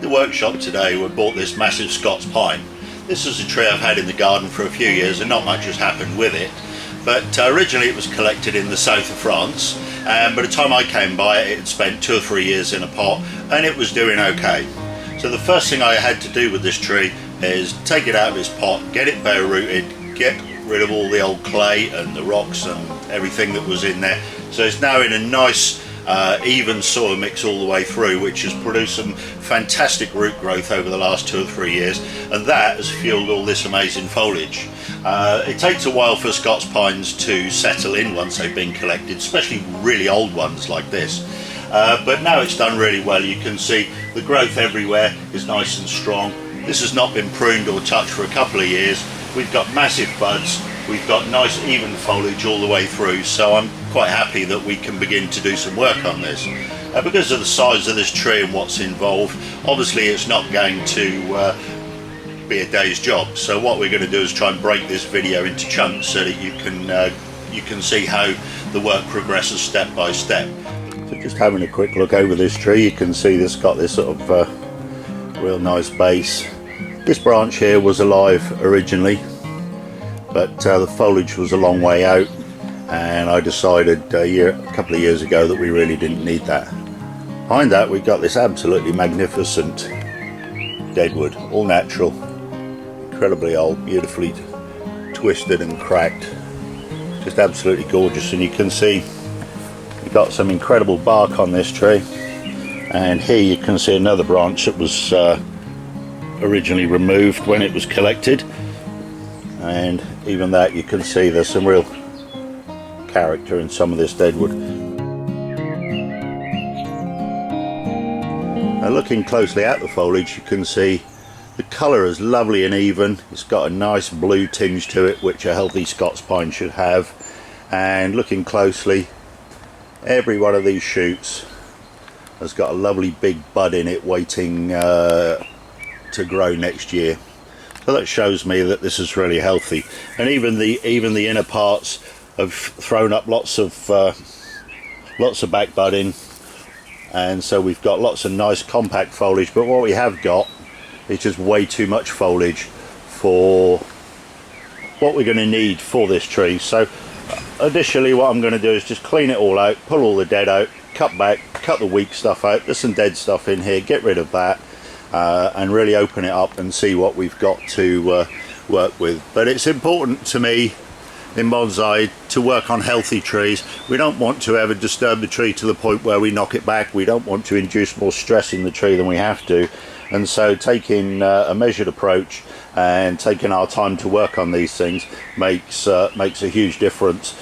the workshop today we bought this massive Scots pine. This is a tree I've had in the garden for a few years and not much has happened with it. But originally it was collected in the south of France, and by the time I came by it had spent 2 or 3 years in a pot and it was doing okay. So the first thing I had to do with this tree is take it out of its pot, get it bare rooted, get rid of all the old clay and the rocks and everything that was in there. So it's now in a nice even soil mix all the way through, which has produced some fantastic root growth over the last 2 or 3 years, and that has fueled all this amazing foliage. It takes a while for Scots pines to settle in once they've been collected, especially really old ones like this. But now it's done really well. You can see the growth everywhere is nice and strong. This has not been pruned or touched for a couple of years. We've got massive buds, we've got nice even foliage all the way through, so I'm quite happy that we can begin to do some work on this. Because of the size of this tree and what's involved, obviously it's not going to be a day's job. So what we're going to do is try and break this video into chunks so that you can see how the work progresses step by step. So just having a quick look over this tree, you can see this got this sort of real nice base. This branch here was alive originally, but the foliage was a long way out, and I decided a couple of years ago that we really didn't need that. Behind that we've got this absolutely magnificent Deadwood, all natural, incredibly old, beautifully twisted and cracked, just absolutely gorgeous. And you can see we've got some incredible bark on this tree, and here you can see another branch that was originally removed when it was collected, and even that you can see there's some real character in some of this Deadwood. Now looking closely at the foliage, you can see the colour is lovely and even. It's got a nice blue tinge to it, which a healthy Scots pine should have. And looking closely, every one of these shoots has got a lovely big bud in it waiting to grow next year. So that shows me that this is really healthy. And even the inner parts have thrown up lots of back budding, and so we've got lots of nice compact foliage. But what we have got is just way too much foliage for what we're going to need for this tree. So additionally, what I'm going to do is just clean it all out, pull all the dead out, cut the weak stuff out. There's some dead stuff in here, get rid of that, and really open it up and see what we've got to work with. But it's important to me in bonsai to work on healthy trees. We don't want to ever disturb the tree to the point where we knock it back. We don't want to induce more stress in the tree than we have to. And so taking a measured approach and taking our time to work on these things makes a huge difference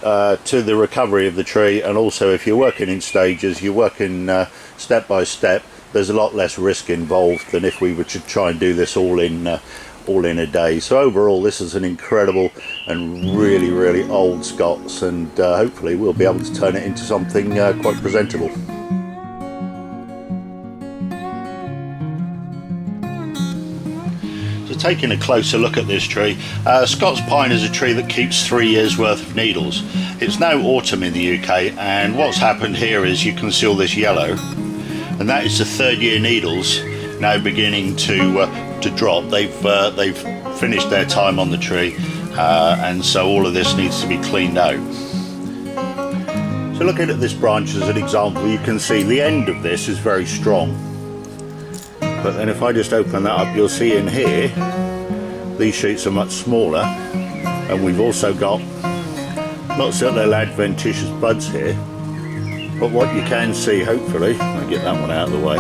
to the recovery of the tree. And also, if you're working in stages, you're working step by step, there's a lot less risk involved than if we were to try and do this all in a day. So overall, this is an incredible and really old Scots, and hopefully we'll be able to turn it into something quite presentable. So taking a closer look at this tree, Scots pine is a tree that keeps 3 years worth of needles. It's now autumn in the UK, and what's happened here is you can see all this yellow, and that is the 3rd year needles now beginning to drop. They've finished their time on the tree, and so all of this needs to be cleaned out. So looking at this branch as an example, you can see the end of this is very strong, but then if I just open that up, you'll see in here these shoots are much smaller, and we've also got lots of little adventitious buds here. But what you can see, hopefully, I'll get that one out of the way,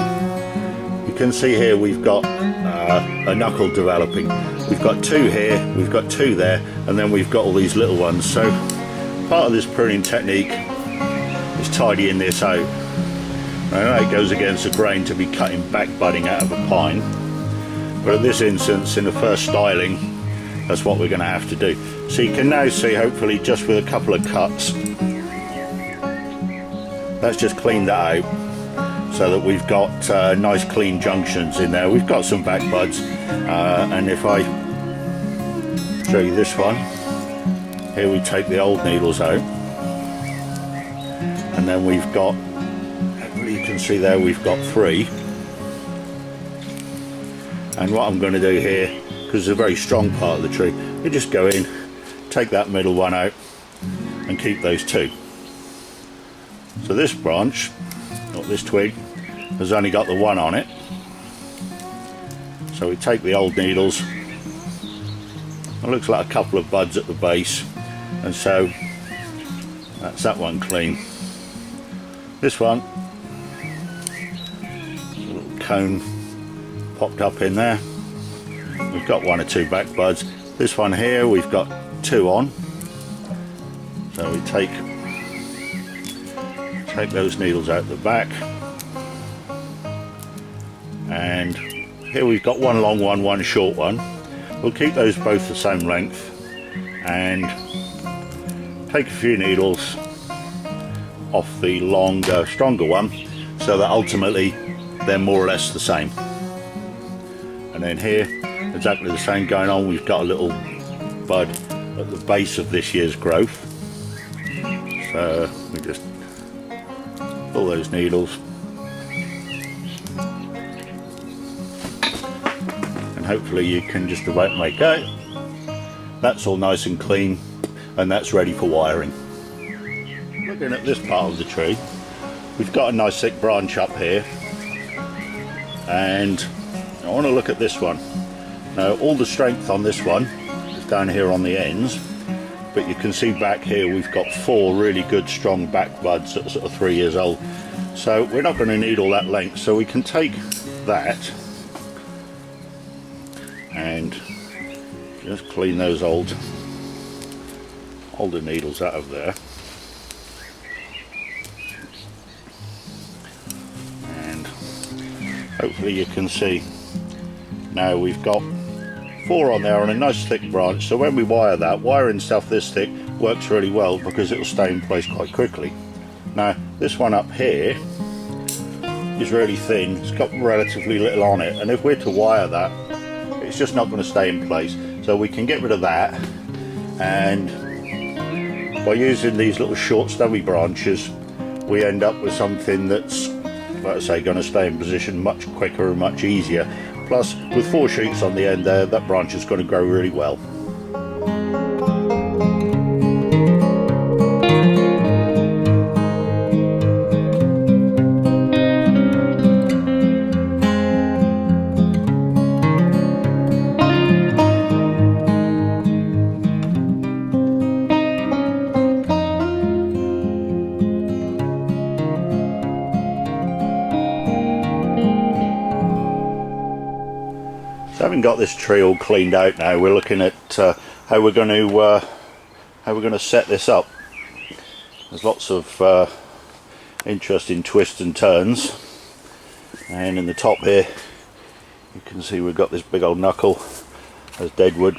you can see here we've got a knuckle developing. We've got 2 here, we've got 2 there, and then we've got all these little ones. So part of this pruning technique is tidying this out. I know it goes against the grain to be cutting back budding out of a pine, but in this instance, in the first styling, that's what we're going to have to do. So you can now see, hopefully, just with a couple of cuts, let's just clean that out so that we've got nice clean junctions in there. We've got some back buds, and if I show you this one, here we take the old needles out, and then we've got, you can see there we've got 3. And what I'm going to do here, because it's a very strong part of the tree, you just go in, take that middle one out and keep those two. So this branch, or this twig, has only got the one on it. So we take the old needles, it looks like a couple of buds at the base, and so that's that one clean. This one, a little cone popped up in there. We've got one or two back buds. This one here we've got two on. So we take those needles out the back, and here we've got one long one, one short one. We'll keep those both the same length and take a few needles off the longer, stronger one, so that ultimately they're more or less the same. And then here, exactly the same going on. We've got a little bud at the base of this year's growth. So we just pull those needles and hopefully you can just about make out. That's all nice and clean, and that's ready for wiring. Looking at this part of the tree, we've got a nice thick branch up here, and I want to look at this one. Now all the strength on this one is down here on the ends, but you can see back here we've got four really good strong back buds that are sort of 3 years old. So we're not going to need all that length, so we can take that and just clean those older needles out of there. And hopefully you can see now we've got four on there on a nice thick branch, so when we wire that, wiring stuff this thick works really well because it'll stay in place quite quickly. Now this one up here is really thin, it's got relatively little on it, and if we're to wire that, it's just not going to stay in place. So we can get rid of that, and by using these little short stubby branches we end up with something that's, like I say, going to stay in position much quicker and much easier. Plus with four shoots on the end there, that branch is going to grow really well. Having got this tree all cleaned out now, we're looking at how we're going to set this up. There's lots of interesting twists and turns, and in the top here you can see we've got this big old knuckle. There's Deadwood.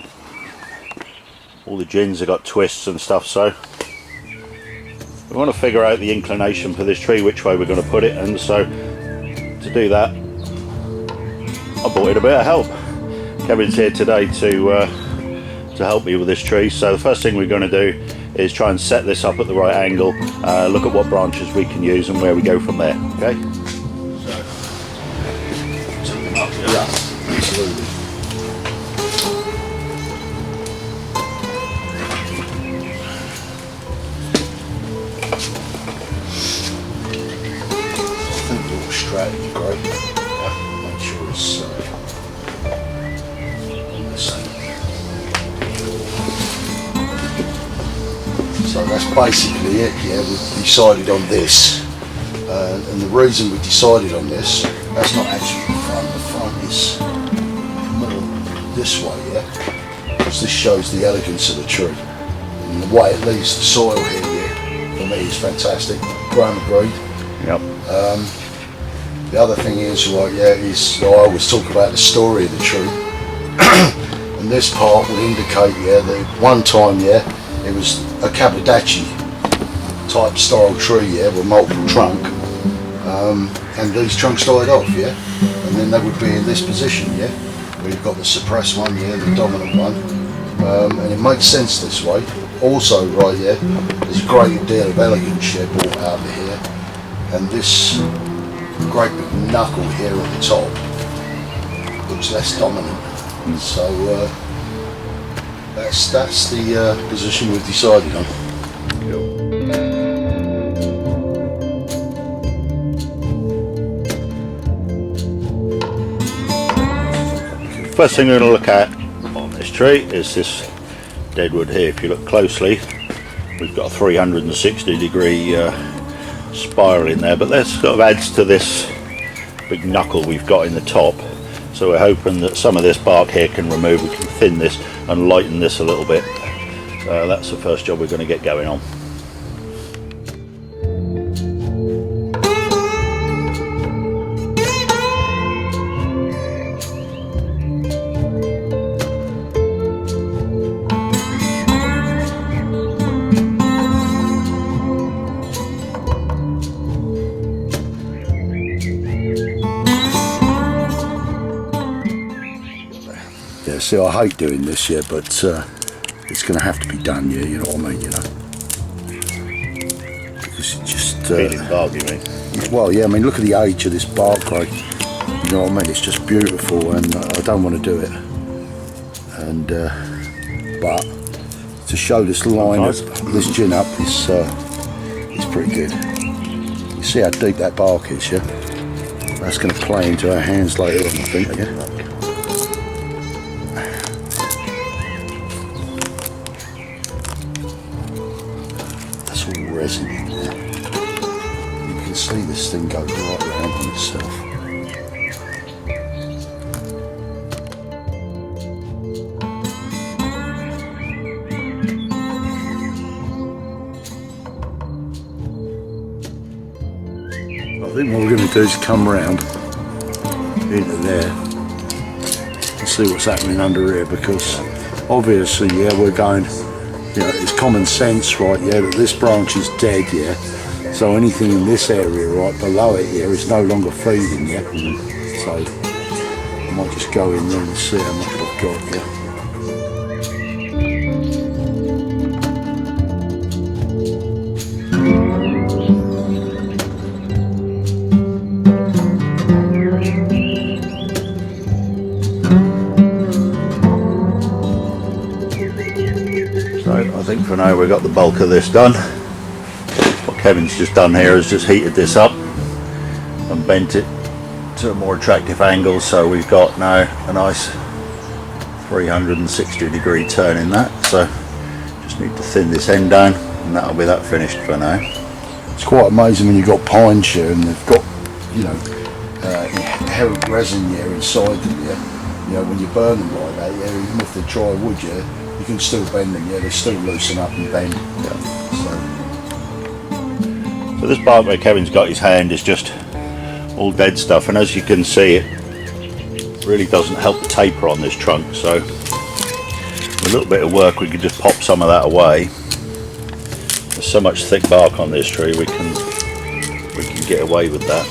All the gins have got twists and stuff, so we want to figure out the inclination for this tree, which way we're going to put it, and so to do that I brought in a bit of help. Kevin's here today to help me with this tree. So the first thing we're going to do is try and set this up at the right angle, look at what branches we can use and where we go from there. Okay? So, turn them up, yeah, absolutely. I think the little strategy, great. Yeah, make sure it's so that's basically it. Yeah, we've decided on this, and the reason we decided on this, that's not actually the front. The front is this way, yeah, because this shows the elegance of the tree and the way it leaves the soil here. Yeah, for me, is fantastic. Graham agreed. Yep. The other thing is, right, yeah, is I always talk about the story of the tree. And this part will indicate, yeah, that one time, yeah, it was a Kabadachi type style tree, yeah, with multiple trunk, and these trunks died off, yeah, and then they would be in this position, yeah, where you've got the suppressed one, yeah, the dominant one, and it makes sense this way. Also, right, yeah, there's a great deal of elegance, yeah, brought out of here, and this great big knuckle here at the top, looks less dominant. So that's the position we've decided on. First thing we're going to look at on this tree is this Deadwood here. If you look closely, we've got a 360-degree spiral in there, but that sort of adds to this big knuckle we've got in the top. So we're hoping that some of this bark here can remove. We can thin this and lighten this a little bit. So that's the first job we're going to get going on. Yeah, see, I hate doing this, yeah, but it's going to have to be done, yeah, you know what I mean, you know. Because it just... Peeling bark, you mean? Well, yeah, I mean, look at the age of this bark growth. You know what I mean? It's just beautiful, and I don't want to do it. And but to show this line, this gin up is pretty good. You see how deep that bark is, yeah? That's going to play into our hands later on, I think, yeah? That's all resin in there. You can see this thing go right around on itself. I think what we're going to do is come round into there and see what's happening under here, because obviously, yeah, we're going, you know, it's common sense, right, yeah, that this branch is dead, yeah, so anything in this area right below it here is no longer feeding, yeah, so I might just go in there and see how much I've got, yeah. I think for now we've got the bulk of this done. What Kevin's just done here is just heated this up and bent it to a more attractive angle, so we've got now a nice 360-degree turn in that. So just need to thin this end down and that'll be that finished for now. It's quite amazing when you've got pines here and they've got, you know, inherent resin here inside them, yeah. You know, when you burn them like that, yeah, even if they're dry wood, yeah, you can still bend them, yeah, they still loosen up and bend. Yeah. So this bark where Kevin's got his hand is just all dead stuff, and as you can see, it really doesn't help the taper on this trunk, so with a little bit of work we could just pop some of that away. There's so much thick bark on this tree, we can get away with that.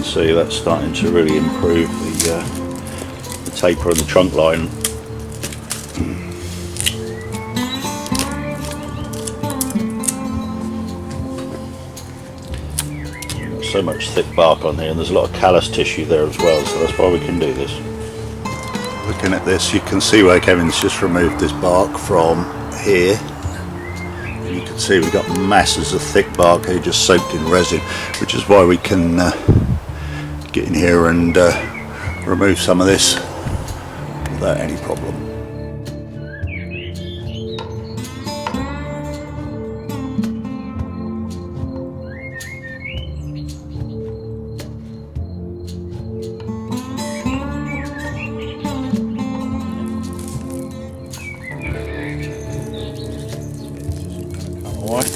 See, that's starting to really improve the taper and the trunk line. So much thick bark on here, and there's a lot of callus tissue there as well, so that's why we can do this. Looking at this, you can see where Kevin's just removed this bark from here. And you can see we've got masses of thick bark here just soaked in resin, which is why we can get in here and remove some of this without any problem. All right.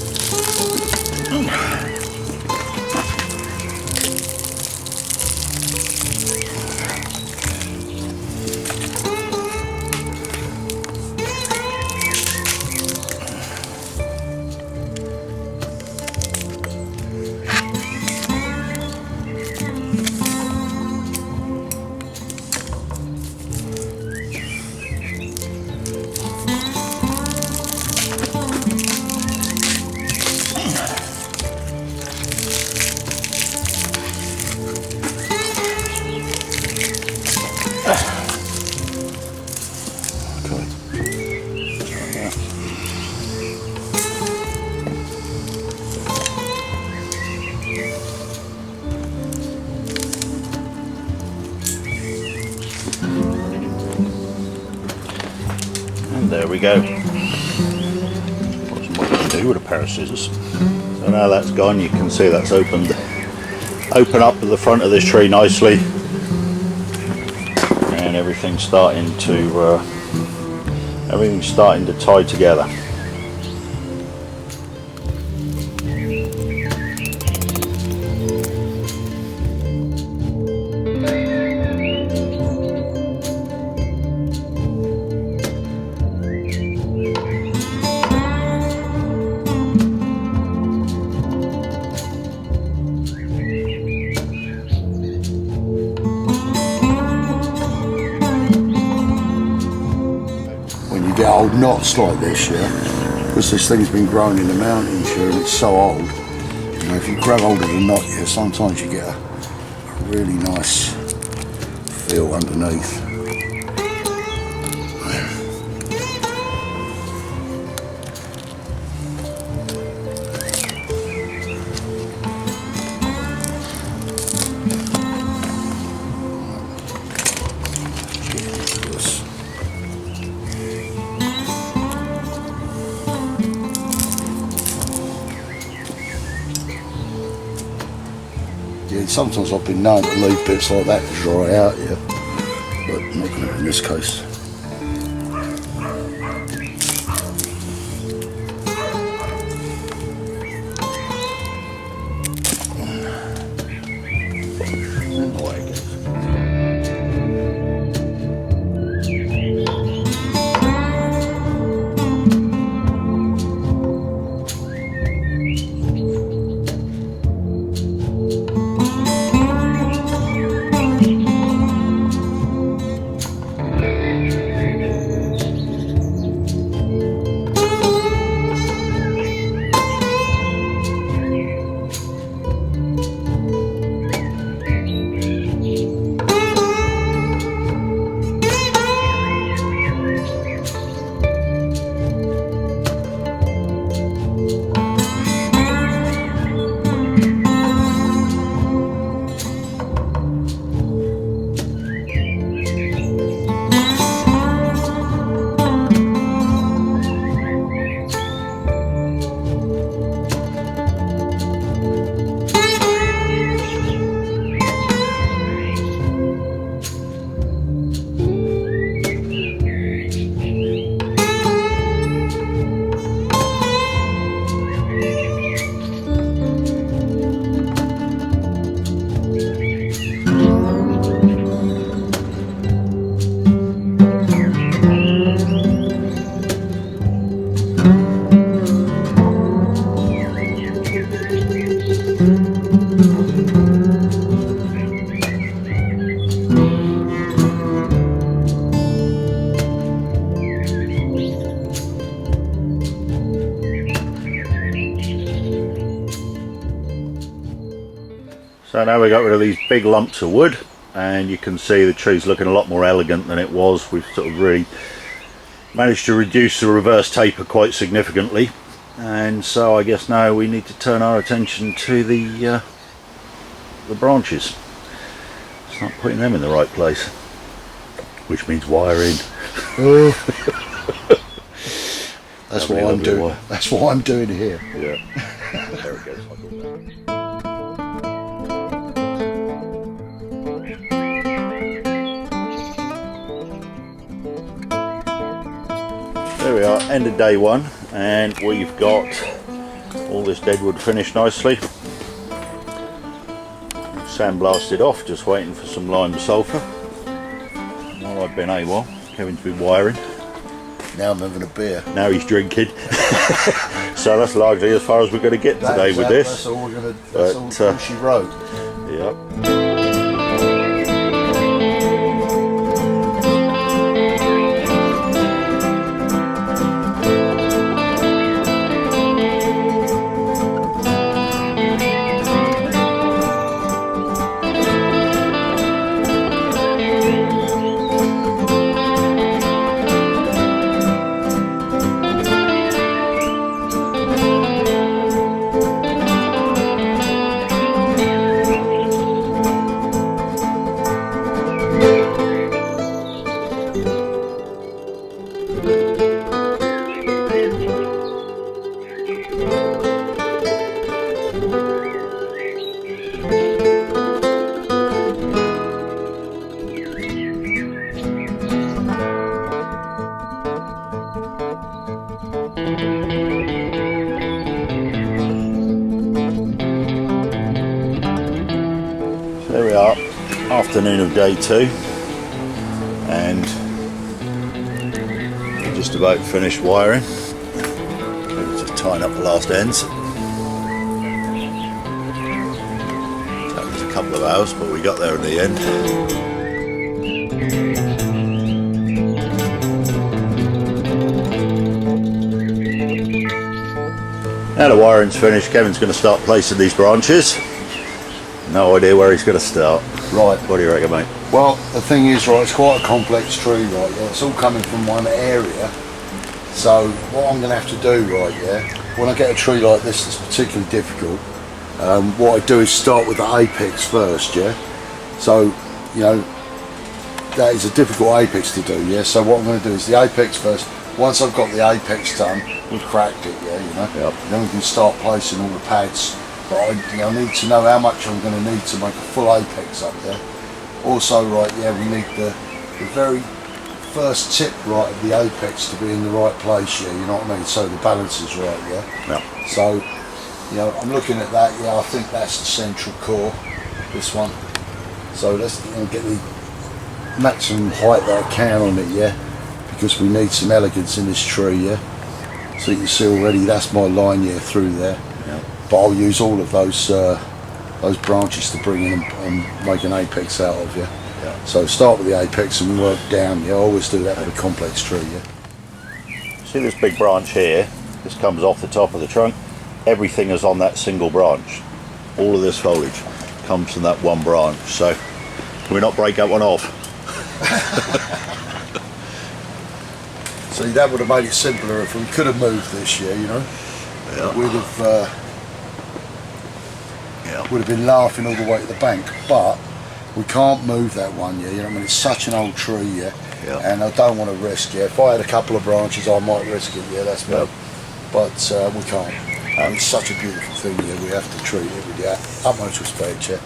go. What's what you can do with a pair of scissors. So now that's gone, you can see that's opened up at the front of this tree nicely, and everything's starting to tie together. Get old knots like this, yeah, because this thing's been growing in the mountains here and it's so old. You know, if you grab hold of the knot here, sometimes you get a really nice feel underneath. Yeah, sometimes I've been known to leave bits like that to dry out, yeah, but not going to in this case. So now we got rid of these big lumps of wood, and you can see the tree's looking a lot more elegant than it was. We've sort of really managed to reduce the reverse taper quite significantly, and so I guess now we need to turn our attention to the branches. Start putting them in the right place, which means wiring. That's what I'm doing. That's what I'm doing here. Yeah. There it goes. There we are, end of day one, and we've got all this deadwood finished nicely. Sandblasted off, just waiting for some lime sulphur. While I've been AWOL, Kevin's been wiring. Now I'm having a beer. Now he's drinking. So that's largely as far as we're going to get today with this. That's all we're going to. That's all she wrote. Yep. There we are, afternoon of day 2, and we're just about finished wiring. Maybe just tying up the last ends. That was a couple of hours, but we got there in the end. Now the wiring's finished, Kevin's going to start placing these branches. No idea where he's going to start. Right. What do you reckon, mate? Well, the thing is, right, it's quite a complex tree, right, yeah, it's all coming from one area. So what I'm going to have to do, right, yeah, when I get a tree like this that's particularly difficult, what I do is start with the apex first, yeah. So, you know, that is a difficult apex to do, yeah. So what I'm going to do is the apex first. Once I've got the apex done, we've cracked it, yeah, you know. Yep. Then we can start placing all the pads. But I need to know how much I'm going to need to make a full apex up there. Also, right, yeah, we need the very first tip, right, of the apex to be in the right place, yeah, you know what I mean? So the balance is right, yeah? Yeah. So, you know, I'm looking at that, yeah, I think that's the central core, this one. So let's get the maximum height that I can on it, yeah? Because we need some elegance in this tree, yeah? So you can see already, that's my line, yeah, through there. Yeah. But I'll use all of those branches to bring in and make an apex out of, yeah? Yeah. So start with the apex and work down, yeah? I always do that with a complex tree, yeah? See this big branch here? This comes off the top of the trunk. Everything is on that single branch. All of this foliage comes from that one branch. So can we not break that one off? See, that would have made it simpler if we could have moved this, yeah, you know? Yeah. We'd have been laughing all the way to the bank, but we can't move that one, yeah, you know what I mean? It's such an old tree, yeah, and I don't want to risk, yeah. If I had a couple of branches, I might risk it, yeah, that's me. But we can't. It's such a beautiful thing, yeah, we have to treat it with the utmost respect, yeah.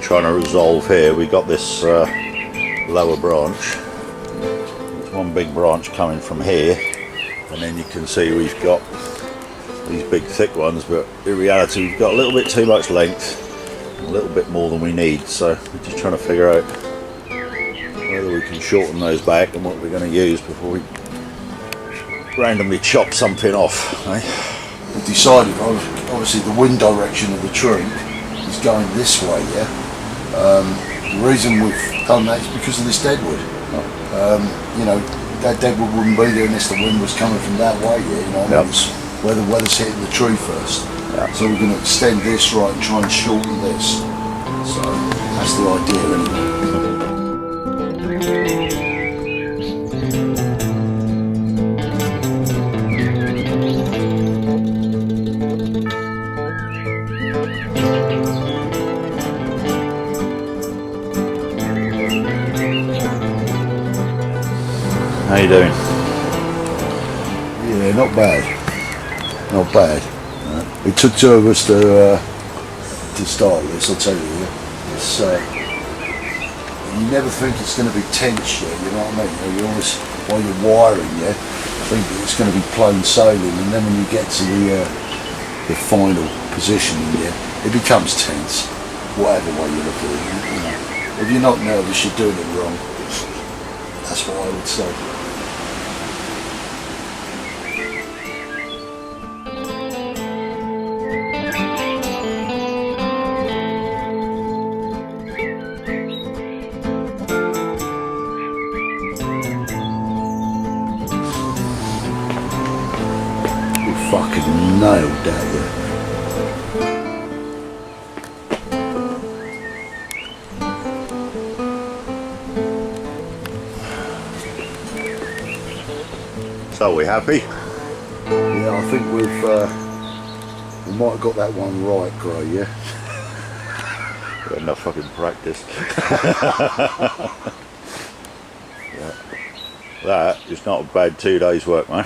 Trying to resolve here, we got this lower branch. There's one big branch coming from here, and then you can see we've got these big thick ones, but in reality we've got a little bit too much length, a little bit more than we need, so we're just trying to figure out whether we can shorten those back and what we're going to use before we randomly chop something off. We decided, obviously the wind direction of the tree is going this way, yeah. The reason we've done that is because of this deadwood. You know, that deadwood wouldn't be there unless the wind was coming from that way, yeah, you know, where the weather's hitting the tree first. So we're going to extend this right and try and shorten this. So that's the idea anyway. How you doing? Yeah, not bad. Not bad. It took 2 of us to start this, I'll tell you. It's, you never think it's going to be tense, yeah, you know what I mean? You always while you're wiring, yeah, think it's going to be plain sailing, and then when you get to the final positioning, yeah, it becomes tense, whatever way you look at it. You know, if you're not nervous, you're doing it wrong. That's what I would say. Fucking nailed that, yeah. So are we happy? Yeah, I think we might have got that one right, Gray, yeah? Got enough fucking practice. Yeah. That is not a bad 2 days work, man.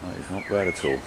That is not bad at all.